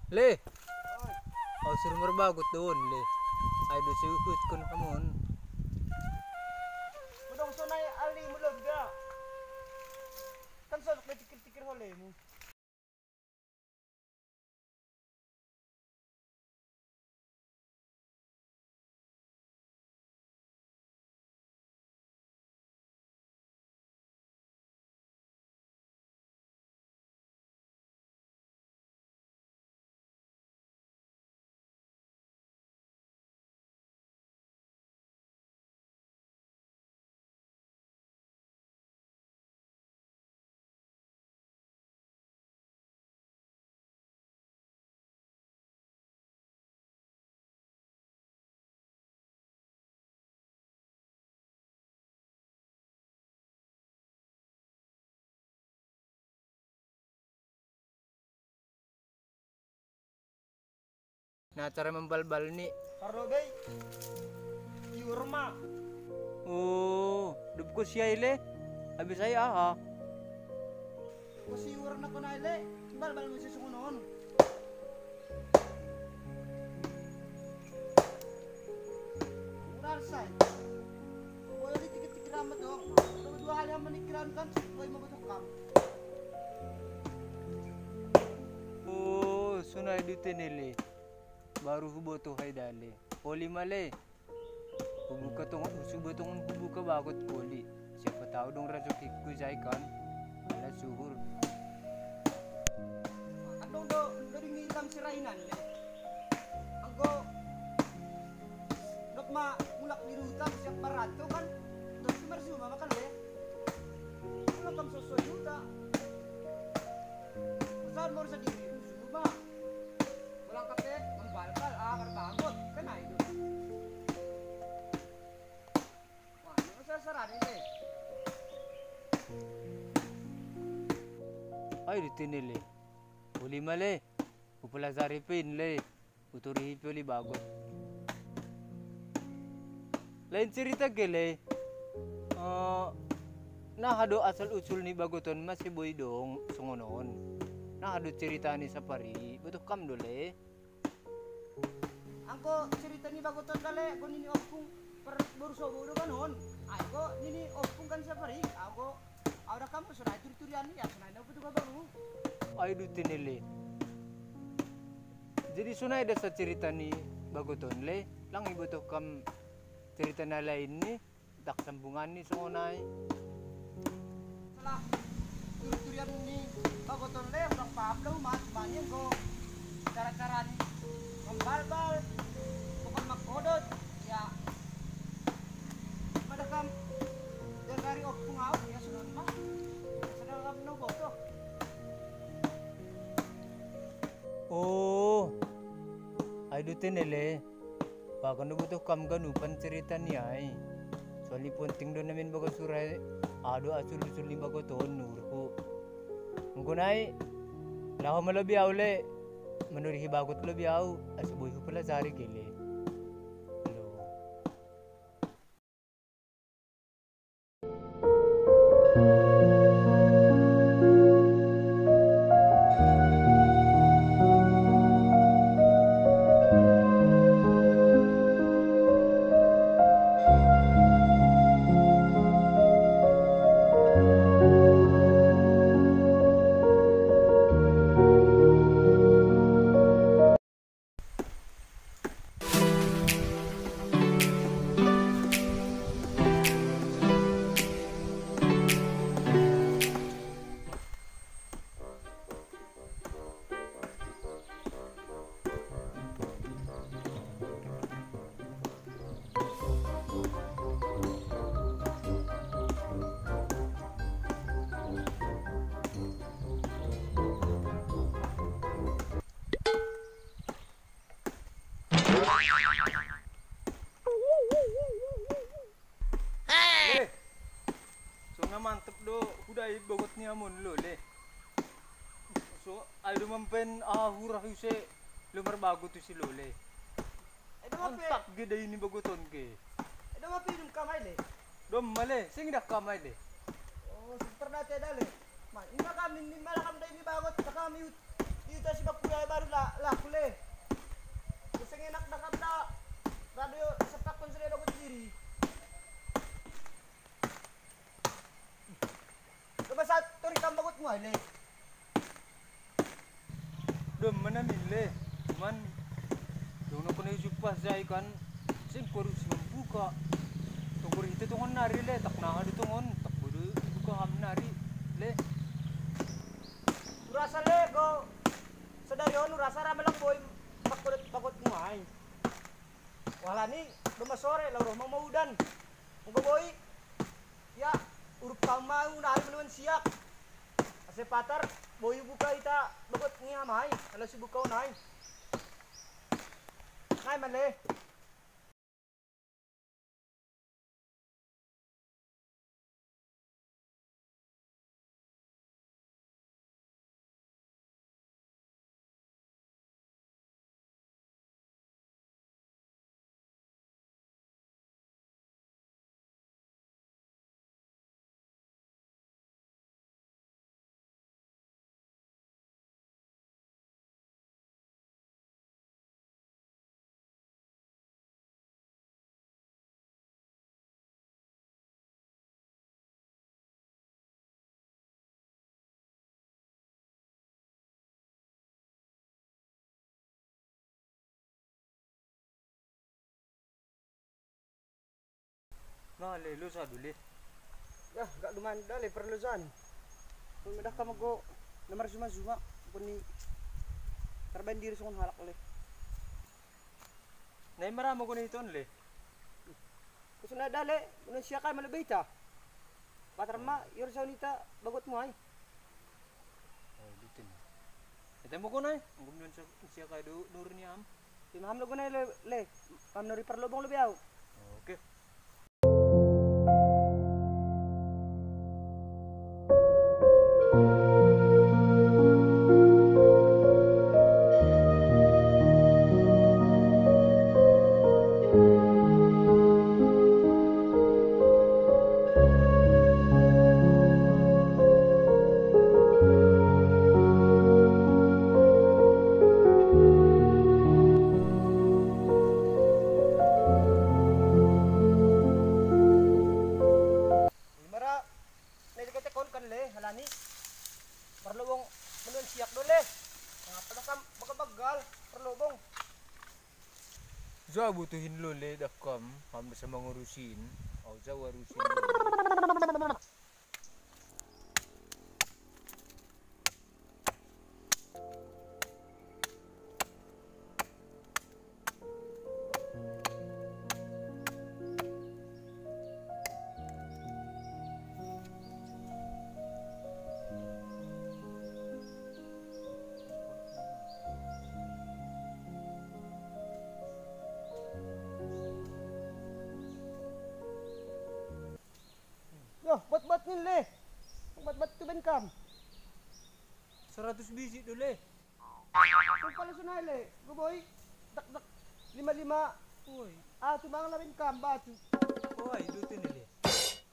Le, au suruh merbagut doon le. Ay do si uhut kun hamon. Mudong sunay ali mulod ga. Kan sa tikir-tikir hole mo. Na cara membalbal ni. Karlo gay. Yurma. Oh, dub ko siya ile. Abi saya aha. Kasi yurna ko na ile. Balbal mo si sungunon. Ural say. Boy ali tikit-tikir amat dong. Dua hal yang menikiran kan boy mabutok kam. Oh, sunay dito nile. Baru huboto hay dali. Poli male. Hubuka tong subo tong hubuka bagot poli. Siapa tahu dong rasuk hikku kan. Ala suhur. Anong do dari ngilang si Rainan le. Anggo dok ma mulak di ruta siap barato kan. Dok si Marsuma makan le. Kalau kamu sesuai juga. Saan mo sa diri? Suba. Walang kape, membalbal, karbangot. Kena itu. Wah, ini sasaranin le. Ay dito nile. Poli male. Upala zaripin le. Uturi poli bagot. Lain cerita gele. Nah hado asal usul ni bagoton masih boy dong sungonon. Nah hado cerita ni sapari. Betul kam dole. Angko cerita ni bagoton kale, ko nini opung per burso bodo kan hon. Ako nini opung kan safari. Ako awra kamu sudah turi-turian ya, sunai na betul baru. Ay dito nile. Jadi sunay ada sa cerita ni bagoton le. Lang ibo to kam cerita na lain ni. Tak sambungan ni sungonay. Salah turi-turian ni bagoton le, udah paham dah mas, banyak ko cara-cara ni membalbal, bukan makodot, ya. Madakam dari opung out ya sudah mah. Sudah kamu no boto. Oh, ay dito nile. Baka nabuto kam ganupan cerita ni ay. Soalnya punting doon namin bago suray. Ado asul-usul ni bago toon nurko. Mungkunay, laho malabiyaw le. Manurihi bagot labiyaw. Asuboy ko pala sari gili. Hello. Mantep do hudai bagot ni amon lo le. So ay dumampen hurah yuse lumar bago tu si lole. Mantap gede ini bagoton ke. Edo mapi dum kamay le. Dom male sing dak kamay de. Oh, super dati dale. Man, inga kami ni malakam dai ni bagot kami yuta si bakuya baru la radio sepak pun sudah bagus diri. Coba satu rikam bagus mo le. Dum mana mille. Cuman yung na ko na yusupas sa ikan. Sing kurus membuka. Tunggu itu tungon nari le. Tak na ada tungon. Tak bodo buka ham nari le. Rasa le go. Sadayon rasa ramelang boy bakut bakut mo ay. Wala ni dumasore laro mamaudan. Uga boy. Ya urup kau mau nari meluan siak. Ase patar boy buka ita bakut ni amay. Ala si bukaw nay. Nay male. Nah le lu sa duli. Ya gak lumayan dale perlu zan. Medah ka mago nomor zuma pun ni terbain diri sukun halak le. Nay maramo ko na iton le. Kusuna dale unan siya kay malabita. Patarma yor sa unita bagot mo ay. Oh dito na. Ito mo ko na. Ang gumnon sa siya kay dur ni am. Timaham lagu na le. Pam nori perlobong lebiaw. Okay. Halani perlobong menun siak dole ngapa dakam bagabagal perlobong Za butuhin lo le dakam ham sa mangurusin. O za warusin. Yo, bat-bat ni le. Bat-bat tu ben kam. 100 biji dole. Kung pala sunay le. Guboy. Dak-dak 55. Oy. Tumang labin kam batu. Oy duto nile.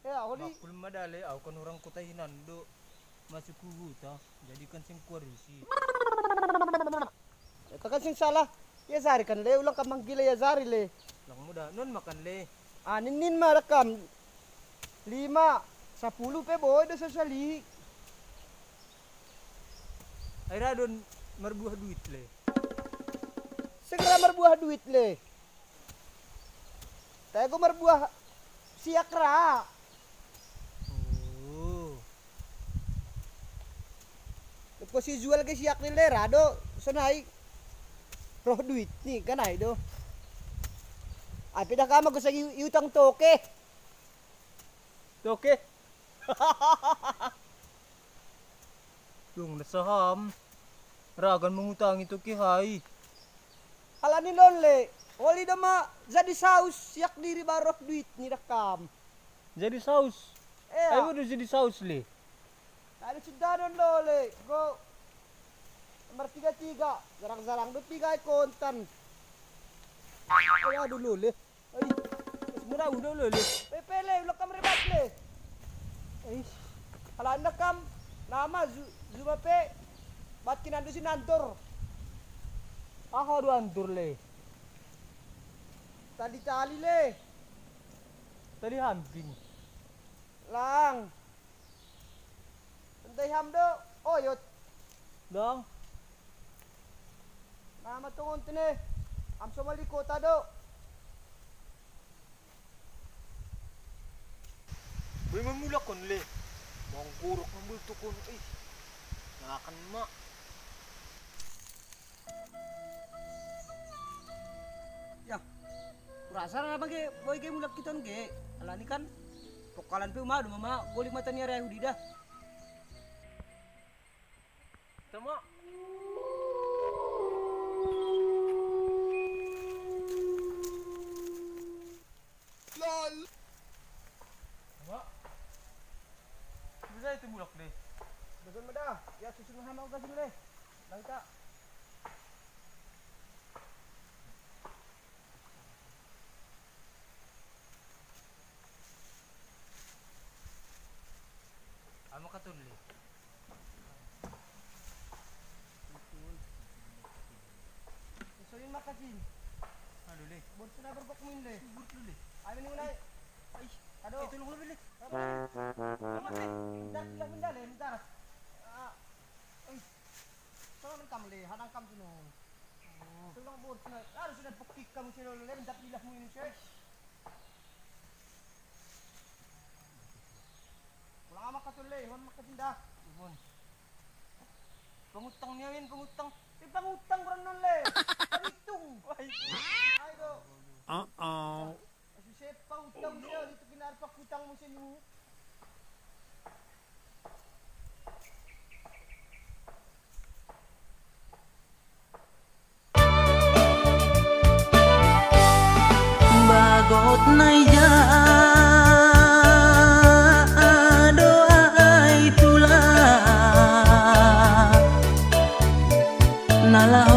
Holi. Makul madale aw kan orang kota hinando. Masuk huta. Jadikan sing kuarusi. Kakan sing salah. Ya zari kan le ulang kamang gila ya zari le. Lang muda non makan le. Ninin marakam. 5, 10 pe boy do sosali. Ay radon marbuah duit le. Segera merbuah duit le. Tayo ko merbuah siak ra. Oh. Ko si jual ke siak ni le rado sonai. Roh duit ni kanay do. Ay pida ka mag sa utang toke. Oke. Yung nasaham. Ragan mengutang itu kihay. Hala ni lonle. Oli dama jadi saus siak diri barok duit ni rakam. Jadi saus. Eh. Ay udah jadi saus le. Ada sudah don lole. Go. Nomor 33. Zarang-zarang do 3 kontan. Ay aduh lole. Ay. Murah udah lole. Pepele ulak kam rebat le. Eh. Hala nakam nama zuma pe. Bat kinando si nantor. Ako do andur le. Tadi tali le. Tali hambing. Lang. Santai ham do. Oh yot. Lang. Nama tungon tine. Am somali kota do. Boy mamulak kon le. Bang kurok mambulto kon. Nakakan mak. Ya. Rasa na bagi boy kay mulak kiton ge. Alani kan pokalan pe umah mama golik mata ni area hudi dah. Tama. Lol. Tama. Bisa itu mulak le. Dagan mo dah. Ya susun hama ko kasi le. Langta. Amo ka tunli. So yun makasin. Ano le? Borso na berbok min le. Burto le. Ay ni unay. Ay, Ado. ito lang le. Kamu le. Dar tilah minda le minda. Ay. Sama min kam le hadang kam sino. Tulong borso na. Harus sudah pekik kamu sino le minda tilah mo ini sih. Pulang ama katule, hon makatinda. Ibon. Pangutang niya yun, pangutang. Pangutang ko nun le. Panitung. Ay. Ay do. Uh-oh. Si Chef pangutang siya dito pinarpak utang mo sa inyo. Bagot naija doa itulah nalah